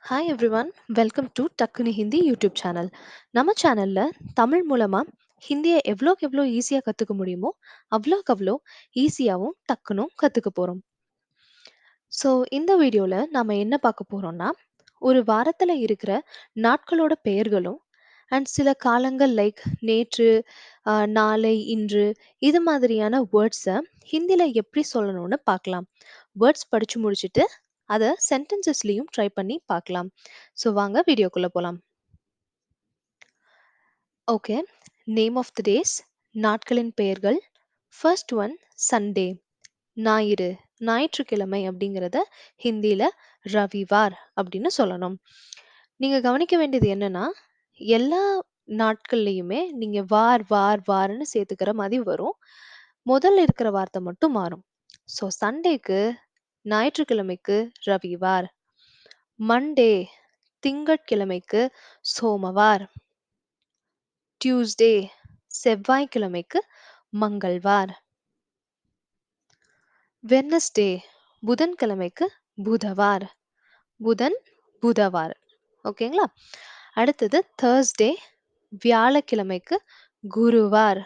Hi everyone, welcome to டக்குனு Hindi YouTube channel. நம்ம சேனல்ல தமிழ் மூலமா ஹிந்தியை எவ்வளோக்கு எவ்வளோ ஈஸியாக கற்றுக்க முடியுமோ அவ்வளோக்கு அவ்வளோ ஈஸியாகவும் டக்குனும் கற்றுக்க போகிறோம். ஸோ இந்த வீடியோவில் நாம் என்ன பார்க்க போகிறோம்னா, ஒரு வாரத்தில் இருக்கிற நாட்களோட பெயர்களும் அண்ட் சில காலங்கள் லைக் நேற்று, நாளை, இன்று இது மாதிரியான வேர்ட்ஸை ஹிந்தியில் எப்படி சொல்லணும்னு பார்க்கலாம். வேர்ட்ஸ் படித்து முடிச்சுட்டு அதை சென்டென்சஸ்லையும் ட்ரை பண்ணி பார்க்கலாம். ஸோ வாங்க வீடியோக்குள்ளே போகலாம். Okay, name of the days, நாட்களின் பெயர்கள். ஃபர்ஸ்ட் ஒன் சண்டே, ஞாயிறு, ஞாயிற்றுக்கிழமை அப்படிங்கிறத ஹிந்தியில் ரவிவார் அப்படின்னு சொல்லணும். நீங்கள் கவனிக்க வேண்டியது என்னன்னா, எல்லா நாட்கள்லையுமே நீங்கள் வார் வார் வார்னு சேர்த்துக்கிற மாதிரி வரும். முதல்ல இருக்கிற வார்த்தை மட்டும் மாறும். ஸோ சண்டேக்கு, ஞாயிற்றுக்கிழமைக்கு ரவிவார். மண்டே திங்கட்கிழமைக்கு சோமவார். டியூஸ்டே செவ்வாய்க்கிழமைக்கு மங்கள்வார். வெட்னஸ்டே புதன்கிழமைக்கு புதவார். புதன் புதவார். ஓகேங்களா? அடுத்தது தேர்ஸ்டே வியாழக்கிழமைக்கு குருவார்.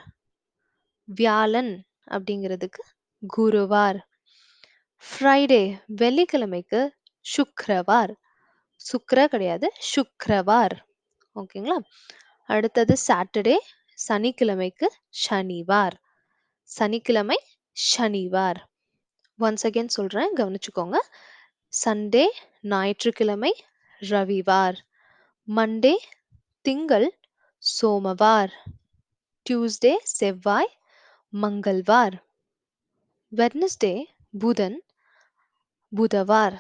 வியாழன் அப்படிங்கிறதுக்கு குருவார். ஃப்ரைடே வெள்ளிக்கிழமைக்கு சுக்ரவார். சுக்ர கிடையாது, சுக்ரவார். ஓகேங்களா? அடுத்தது சாட்டர்டே சனிக்கிழமைக்கு சனிவார். சனிக்கிழமை சனிவார். ஒன்ஸ் அகேன் சொல்றேன், கவனிச்சுக்கோங்க. சண்டே ஞாயிற்றுக்கிழமை ரவிவார். மண்டே திங்கள் சோமவார். டியூஸ்டே செவ்வாய் மங்கள்வார். வெட்னஸ்டே புதன் புதவார்.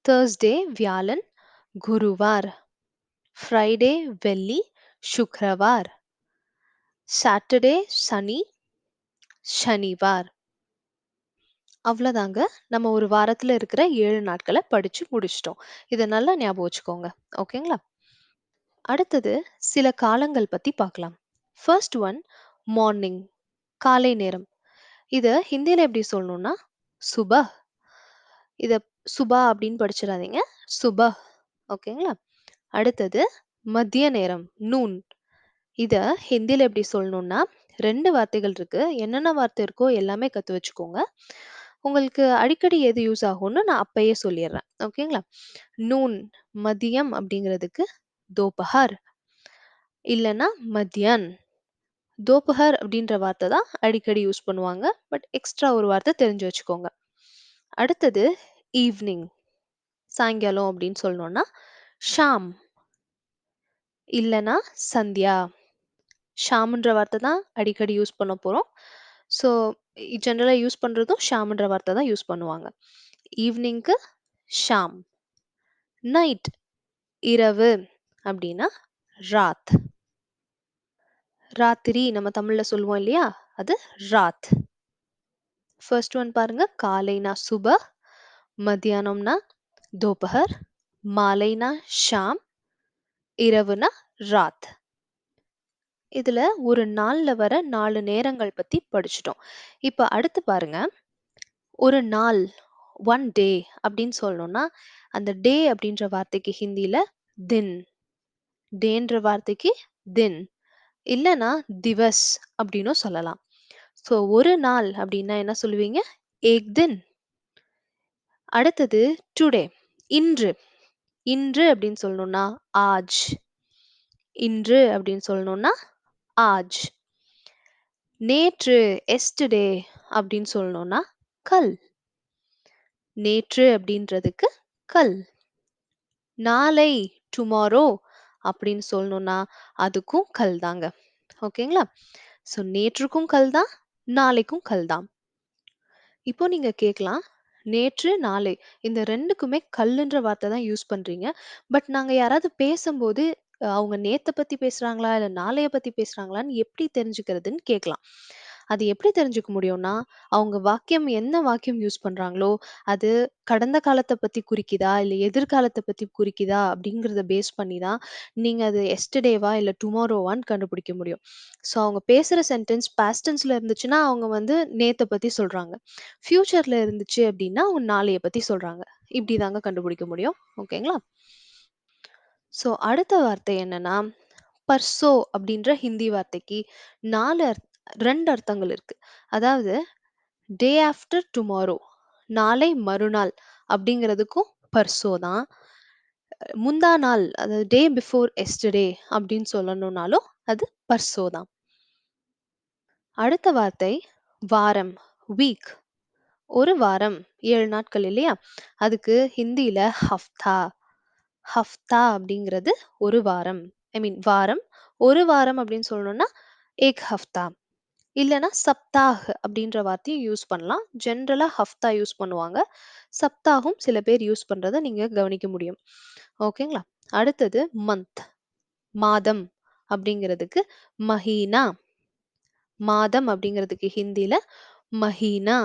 தேர்ஸ்டே வியாழன் குருவார். ஃப்ரைடே வெள்ளி சுக்ரவார். சாட்டர்டே சனி சனிவார். அவ்வளோதாங்க. நம்ம ஒரு வாரத்தில் இருக்கிற 7 நாட்களை படித்து முடிச்சிட்டோம். இதை நல்லா ஞாபகம் வச்சுக்கோங்க. ஓகேங்களா? அடுத்தது சில காலங்கள் பற்றி பார்க்கலாம். ஃபர்ஸ்ட் ஒன் மார்னிங், காலை நேரம். இதை ஹிந்தியில் எப்படி சொல்லணும்னா சுபஹ். இதை சுபா அப்படின்னு படிச்சிடாதீங்க, சுபஹ். ஓகேங்களா? அடுத்தது மதிய நேரம், நூன். இதை ஹிந்தியில் எப்படி சொல்லணும்னா 2 வார்த்தைகள் இருக்கு. என்னென்ன வார்த்தை இருக்கோ எல்லாமே கற்று வச்சுக்கோங்க. உங்களுக்கு அடிக்கடி எது யூஸ் ஆகும்னு நான் அப்பயே சொல்லிடுறேன். ஓகேங்களா? நூன் மதியம் அப்படிங்கிறதுக்கு தோபஹர், இல்லைன்னா மத்யான். தோபஹர் அப்படின்ற வார்த்தை தான் அடிக்கடி யூஸ் பண்ணுவாங்க. பட் எக்ஸ்ட்ரா ஒரு வார்த்தை தெரிஞ்சு வச்சுக்கோங்க. அடுத்தது ஈவினிங், சாயங்காலம் அப்படின்னு சொல்லணும்னா ஷாம், இல்லைன்னா சந்தியா. ஷாம்ன்ற வார்த்தை தான் அடிக்கடி யூஸ் பண்ண போகிறோம். ஸோ ஜென்ரலாக யூஸ் பண்ணுறதும் ஷாம்ன்ற வார்த்தை தான் யூஸ் பண்ணுவாங்க. ஈவினிங்க்கு ஷாம். நைட் இரவு அப்படின்னா ராத். ராத்திரி நம்ம தமிழ்ல சொல்லுவோம் இல்லையா, அது ராத். ஃபர்ஸ்ட் ஒன் பாருங்க, காலைனா சுபஹ், மத்தியானம்னா தோபஹர், மாலைனா ஷாம், இரவுனா ராத். இதுல ஒரு நாள்ல வர 4 நேரங்கள் பத்தி படிச்சிட்டோம். இப்ப அடுத்து பாருங்க, ஒரு நாள், ஒன் டே அப்படின்னு சொல்லணும்னா அந்த டே அப்படின்ற வார்த்தைக்கு ஹிந்தியில தின், டேன்ற வார்த்தைக்கு தின், இல்லைன்னா திவஸ் அப்படின்னும் சொல்லலாம். ஸோ ஒரு நாள் அப்படின்னா என்ன சொல்லுவீங்க? ஏக் தின். அடுத்தது டுடே, இன்று. இன்று அப்படின்னு சொல்லணும்னா ஆஜ். இன்று அப்படின்னு சொல்லணும்னா ஆஜ். நேற்று எஸ்டர்டே அப்படின்னு சொல்லணும்னா கல். நேற்று அப்படின்றதுக்கு கல். நாளை டுமாரோ அப்படின்னு சொல்லணும்னா அதுக்கும் கல் தாங்க. ஓகேங்களா? ஸோ நேற்றுக்கும் கல் தான், நாளைக்கும் கல் தான். இப்போ நீங்க கேட்கலாம், நேற்று நாளை இந்த ரெண்டுக்குமே கல்லுன்ற வார்த்தை தான் யூஸ் பண்றீங்க. பட் நாங்க யாராவது பேசும்போது அவங்க நேத்த பத்தி பேசுறாங்களா இல்ல நாளைய பத்தி பேசுறாங்களான்னு எப்படி தெரிஞ்சுக்கிறதுன்னு கேட்கலாம். அது எப்படி தெரிஞ்சுக்க முடியும்னா, அவங்க என்ன வாக்கியம் யூஸ் பண்றாங்களோ, அது கடந்த காலத்த பத்தி குறிக்குதா, இல்ல எதிர்காலத்த பத்தி குறிக்குதா அப்படிங்கிறத பேஸ் பண்ணி தான் நீங்க அது எஸ்டர்டேவா இல்ல டுமாரோவான்னு கண்டுபிடிக்க முடியும். ஸோ அவங்க பேசுற சென்டென்ஸ் பாஸ்ட் டென்ஸ்ல இருந்துச்சுன்னா, அவங்க வந்து நேத்த பத்தி சொல்றாங்க. ஃபியூச்சர்ல இருந்துச்சு அப்படின்னா, அவங்க நாளைய பத்தி சொல்றாங்க. இப்படி தாங்க கண்டுபிடிக்க முடியும். ஓகேங்களா? ஸோ அடுத்த வார்த்தை என்னன்னா, பர்சோ அப்படின்ற ஹிந்தி வார்த்தைக்கு 4 2 அர்த்தங்கள் இருக்கு. அதாவது டே ஆஃப்டர் டுமாரோ, நாளை மறுநாள் அப்படிங்கிறதுக்கும் பர்சோ தான். முந்தா நாள், அதாவது டே பிஃபோர் எஸ்டர்டே அப்படின்னு சொல்லணும்னாலும் அது பர்சோ தான். அடுத்த வார்த்தை வாரம், வீக். ஒரு வாரம் 7 நாட்கள் இல்லையா? அதுக்கு ஹிந்தியில ஹஃப்தா. ஹஃப்தா அப்படிங்கிறது ஒரு வாரம். ஐ மீன் வாரம். ஒரு வாரம் அப்படின்னு சொல்லணும்னா ஏக் ஹஃப்தா. இல்லன்னா சப்தாஹ் அப்படின்ற வார்த்தையும் யூஸ் பண்ணலாம். ஜென்ரலா ஹஃப்தா யூஸ் பண்ணுவாங்க. சப்தாகும் சில பேர் யூஸ் பண்றத நீங்க கவனிக்க முடியும். ஓகேங்களா? அடுத்தது மந்த். மாதம் அப்படிங்கிறதுக்கு மஹீனா. மாதம் அப்படிங்கிறதுக்கு ஹிந்தில மஹீனா.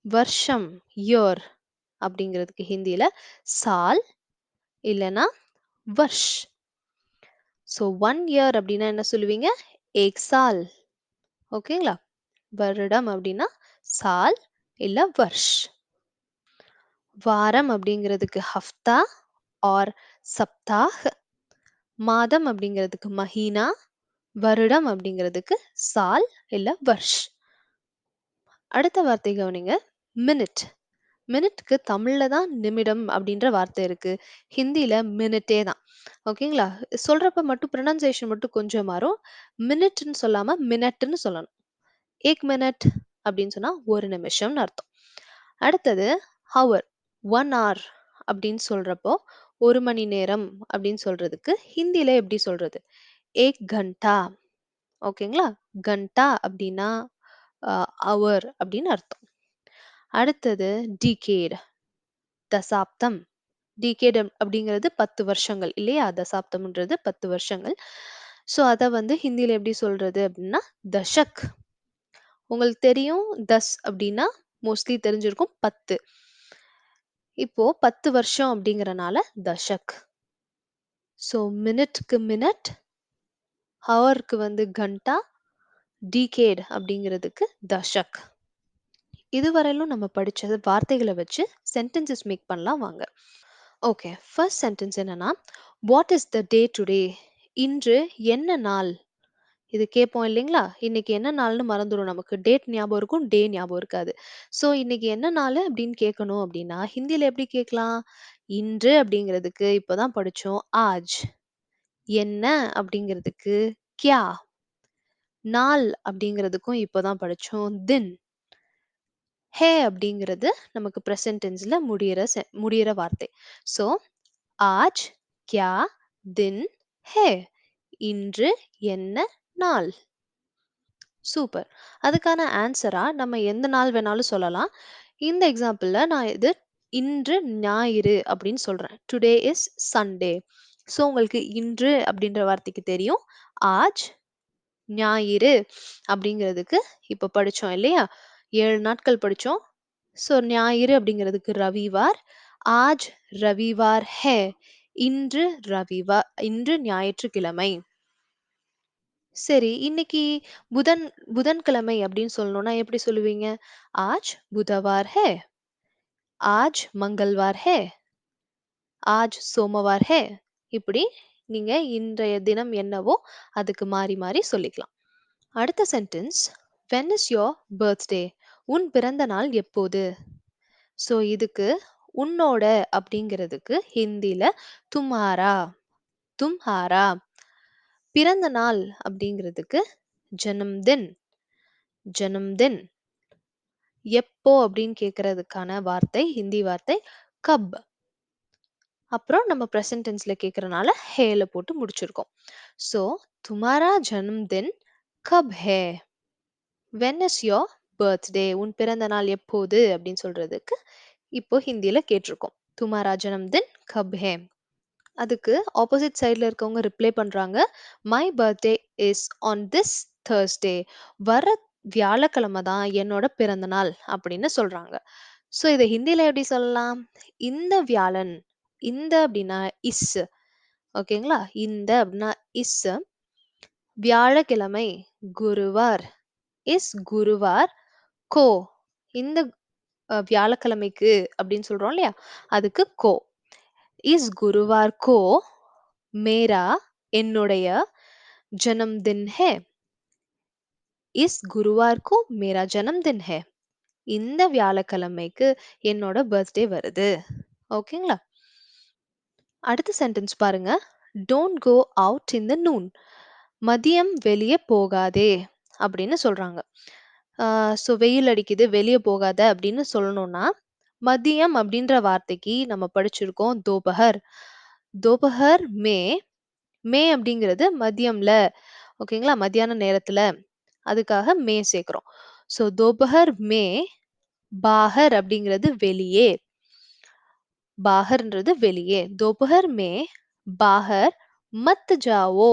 வருஷம், இயர் அப்படிங்கிறதுக்கு ஹிந்தில சால் இல்லனா வர்ஷ். ஸோ 1 இயர் அப்படின்னா என்ன சொல்லுவீங்க? ஏக் சால். ஓகேங்களா? வருடம் அப்படின்னா சால் இல்ல வர்ஷ். வாரம் அப்படிங்கிறதுக்கு ஹஃப்தா ஆர் சப்தாஹ். மாதம் அப்படிங்கிறதுக்கு மஹீனா. வருடம் அப்படிங்கிறதுக்கு சால் இல்ல வர்ஷ். அடுத்த வார்த்தை கவனிங்க. மினிட். மினிட்க்கு தமிழ்ல தான் நிமிடம் அப்படின்ற வார்த்தை இருக்கு. ஹிந்தில மினிட்டே தான். ஓகேங்களா? சொல்றப்ப மட்டும் ப்ரொனன்சியேஷன் மட்டும் கொஞ்சம் மாறும். மினிட்ன்னு சொல்லாம மினட்ன்னு சொல்லணும். ஏக் மினிட் அப்படின்னு சொன்னா 1 நிமிஷம்னு அர்த்தம். அடுத்தது ஹவர். 1 ஹவர் அப்படின்னு சொல்றப்போ 1 மணி நேரம் அப்படின்னு சொல்றதுக்கு ஹிந்தில எப்படி சொல்றது? ஏக் கண்டா. ஓகேங்களா? கண்டா அப்படின்னா ஹவர் அப்படின்னு அர்த்தம். அடுத்தது டிகேட். தசாப்தம். டிகேட் அப்படிங்கிறது 10 வருஷங்கள் இல்லையா? தசாப்தம்ன்றது 10 வருஷங்கள். ஸோ அத வந்து ஹிந்தில எப்படி சொல்றது அப்படின்னா தஷக். உங்களுக்கு தெரியும் அப்படின்னா மோஸ்ட்லி தெரிஞ்சிருக்கும் 10. இப்போ 10 வருஷம் அப்படிங்கறனால தஷக். ஸோ மினிட்க்கு மினிட், ஹவருக்கு வந்து கண்டா, டிகேட் அப்படிங்கிறதுக்கு தஷக். இதுவரையிலும் நம்ம படிச்ச வார்த்தைகளை வச்சு சென்டென்சஸ் மேக் பண்ணலாம் வாங்க. ஓகே, ஃபர்ஸ்ட் சென்டென்ஸ் என்னன்னா, what is the day today? இன்று என்ன நாள்? இது கேட்போம் இல்லைங்களா? இன்னைக்கு என்ன நாள்னு மறந்துரும் நமக்கு. டேட் ஞாபகம் இருக்கும், டே ஞாபகம் இருக்காது. ஸோ இன்னைக்கு என்ன நாளு அப்படின்னு கேட்கணும் அப்படின்னா, ஹிந்தில எப்படி கேட்கலாம்? இன்று அப்படிங்கிறதுக்கு இப்பதான் படிச்சோம் ஆஜ். என்ன அப்படிங்கிறதுக்கு கியா. நாள் அப்படிங்கிறதுக்கும் இப்பதான் படிச்சோம் தின். ஹே அப்படிங்கிறது நமக்கு பிரசன்ட் டென்ஸ்ல முடியிற வார்த்தை. ஸோ ஆஜ் கியா தின் ஹே. இன்று என்ன நாள்? சூப்பர். அதுக்கான ஆன்சரா நம்ம எந்த நாள் வேணாலும் சொல்லலாம். இந்த எக்ஸாம்பிள்ல நான் இன்று ஞாயிறு அப்படின்னு சொல்றேன். Today is Sunday. ஸோ உங்களுக்கு இன்று அப்படின்ற வார்த்தைக்கு தெரியும். ஆஜ் ஞாயிறு அப்படிங்கிறதுக்கு இப்ப படிச்சோம் இல்லையா? 7 நாட்கள் படிச்சோம். ஸோ ஞாயிறு அப்படிங்கிறதுக்கு ரவிவார். ஆஜ் ரவிவார் ஹே. இன்று இன்று ஞாயிற்றுக்கிழமை. சரி, இன்னைக்கு புதன்கிழமை அப்படின்னு சொல்லணும்னா எப்படி சொல்லுவீங்க? ஆஜ் புதவார் ஹே. ஆஜ் மங்கள்வார் ஹே. ஆஜ் சோமவார் ஹே. இப்படி நீங்க இன்றைய தினம் என்னவோ அதுக்கு மாறி மாறி சொல்லிக்கலாம். அடுத்த sentence, when is your birthday? உன் பிறந்த நாள் எப்போது? ஸோ இதுக்கு உன்னோட அப்படிங்கிறதுக்கு ஹிந்தில தும்ஹாரா. தும்ஹாரா. பிறந்த நாள் அப்படிங்கிறதுக்கு ஜனம்தின். ஜனம்தின். எப்போ அப்படின்னு கேட்கறதுக்கான வார்த்தை ஹிந்தி வார்த்தை கப். அப்புறம் நம்ம பிரசன்ட் டென்ஸ்ல கேட்கறனால ஹேல போட்டு முடிச்சிருக்கோம். ஸோ துமாரா ஜனம்தின் கப் ஹே. When is your birthday? உன் பிறந்த நாள் எப்போது அப்படின்னு சொல்றதுக்கு இப்போ ஹிந்தியில கேட்டிருக்கோம். துமாரா ஜனம்தின் கப் ஹே. அதுக்கு ஆப்போசிட் சைட்ல இருக்கவங்க ரிப்ளை பண்றாங்க, my birthday is on this Thursday. வர வியாழக்கிழமை தான் என்னோட பிறந்த நாள் அப்படின்னு சொல்றாங்க. ஸோ இத ஹிந்தில எப்படி சொல்லலாம்? இந்த வியாழன். இந்த அப்படின்னா இஸ். ஓகேங்களா? இந்த அப்படின்னா இஸ். வியாழக்கிழமை குருவார். இஸ் குருவார் கோ. இந்த வியாழக்கிழமைக்கு அப்படின்னு சொல்றோம் இல்லையா? அதுக்கு கோ. இஸ் குருவார் கோ மேரா என்னுடைய ஜனம்தின் ஹே. இஸ் குருவார் கோ மேரா ஜனம்தின் ஹே. இந்த வியாழக்கிழமைக்கு என்னோட பர்த்டே வருது. ஓகேங்களா? அடுத்த சென்டென்ஸ் பாருங்க. Don't go out in the noon. மதியம் வெளிய போகாதே அப்படின்னு சொல்றாங்க. ஸோ வெயில் அடிக்குது வெளிய போகாத அப்படின்னு சொல்லணும்னா, மதியம் அப்படின்ற வார்த்தைக்கு நம்ம படிச்சிருக்கோம் தோபஹர். தோபஹர் மே. மே அப்படிங்கிறது மதியம்ல. ஓகேங்களா? மத்தியான நேரத்துல. அதுக்காக மே சேர்க்கிறோம். ஸோ தோபஹர் மே பாஹர் அப்படிங்கிறது வெளியே. பாஹர்ன்றது வெளியே. दोपहर में बाहर मत जाओ.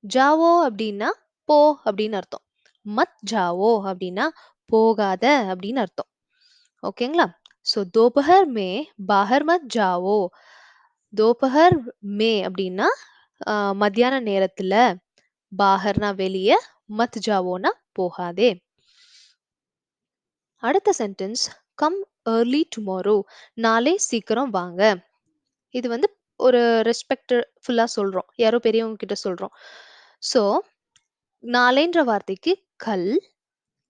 ஜாவோ அப்படின்னா போ அப்படின்னு அர்த்தம். மத் ஜாவோ அப்படின்னா போகாத அப்படின்னு அர்த்தம். ஓகேங்களா? ஸோ दोपहर में बाहर मत जाओ. दोपहर में அப்படின்னா மத்தியான நேரத்துல. பாஹர்னா வெளிய. மத் ஜாவோனா போகாதே. அடுத்த சென்டென்ஸ் கம் early tomorrow. நாளை சீக்கிரம் வாங்க. இது வந்து ஒரு ரெஸ்பெக்ட்ஃபுல்லா சொல்றோம். யாரோ பெரியவங்க கிட்ட சொல்றோம். ஸோ, நாளைன்ற வார்த்தைக்கு கல்,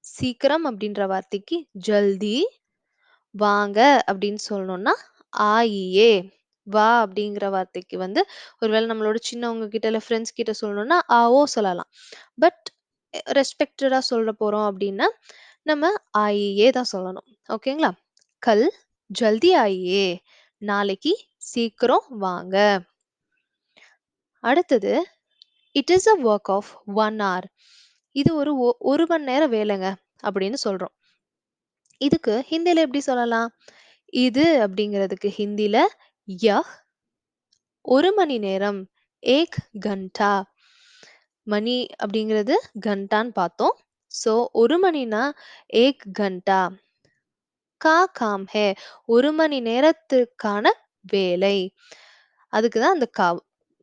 சீக்கிரம் அப்படின்ற வார்த்தைக்கு ஜல்தி, வாங்க அப்படின்னு சொல்லணும்னா ஆயியே. வா அப்படிங்கிற வார்த்தைக்கு வந்து ஒருவேளை நம்மளோட சின்னவங்க கிட்ட இல்ல ஃப்ரெண்ட்ஸ் கிட்ட சொல்லணும்னா ஆவோ சொல்லலாம். பட் ரெஸ்பெக்டடா சொல்ல போறோம் அப்படின்னா, நம்ம ஆயியே தான் சொல்லணும். ஓகேங்களா? கல் ஜல்தி ஆயியே. நாளைக்கு சீக்கிரம் வாங்க. அடுத்தது it is a work of 1 hour. இது ஒரு 1 மணி நேர வேலைங்க அப்படின்னு சொல்றோம். இதுக்கு ஹிந்தில எப்படி சொல்லலாம்? இது அப்படிங்கிறதுக்கு ஹிந்தில யஹ் 1 மணி நேரம். ஏக் கண்டா. மணி அப்படிங்கிறது கண்டான்னு பார்த்தோம். ஸோ 1 மணினா ஏக் கண்டா. கா காம் ஹே 1 மணி நேரத்திற்கான வேலை. அதுக்கு தான் அந்த கா.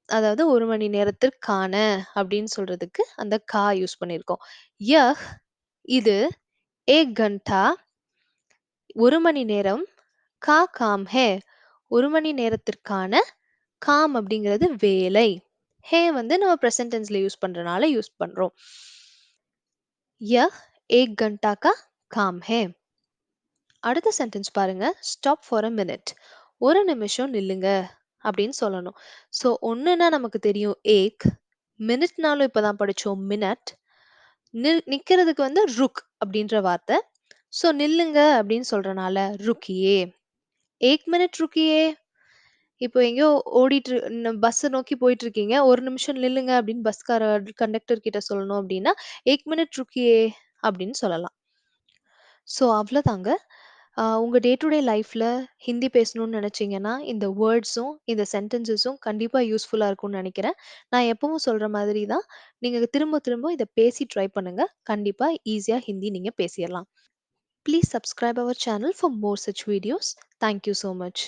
அதாவது 1 மணி நேரத்திற்கான அப்படின்னு சொல்றதுக்கு அந்த கா யூஸ் பண்ணியிருக்கோம். யஹ் இது. ஏக் கண்டா 1 மணி நேரம். கா காம் ஹே 1 மணி நேரத்திற்கான. காம் அப்படிங்கிறது வேலை. ஹே வந்து நம்ம பிரசன்ட் டென்ஸ்ல யூஸ் பண்றனால யூஸ் பண்றோம். यह 1 घंटा का काम है. அடுத்த சென்டென்ஸ் பாருங்க. Stop for a minute. ஒரு நிமிஷம் நில்லுங்க அப்படின்னு சொல்லணும். ஸோ ஒன்றுனா நமக்கு தெரியும் ஏக். மினிட்னாலும் இப்பதான் படிச்சோம் மினட். நிக்கிறதுக்கு வந்து ருக் அப்படின்ற வார்த்தை. ஸோ நில்லுங்க அப்படின்னு சொல்றனால ருக்கியே. ஏக் மினிட் ருக்கியே. இப்போ எங்கேயோ பஸ் நோக்கி போயிட்டு இருக்கீங்க. ஒரு நிமிஷம் நில்லுங்க அப்படின்னு கண்டக்டர் கிட்ட சொல்லணும் அப்படின்னா ஏக் மினிட் ருக்கியே அப்படின்னு சொல்லலாம். ஸோ அவ்வளோதாங்க. உங்க டே டு டே லைஃப்ல ஹிந்தி பேசணும்னு நினைச்சீங்கன்னா, இந்த வேர்ட்ஸும், இந்த சென்டென்சஸும் கண்டிப்பா யூஸ்ஃபுல்லா இருக்கும்னு நெனைக்கிறேன். நான் எப்பவும் சொல்ற மாதிரி தான், நீங்க திரும்ப திரும்ப இத பேசி ட்ரை பண்ணுங்க. கண்டிப்பா ஈஸியா ஹிந்தி நீங்க பேசிறலாம். Please subscribe our channel for more such videos. Thank you so much.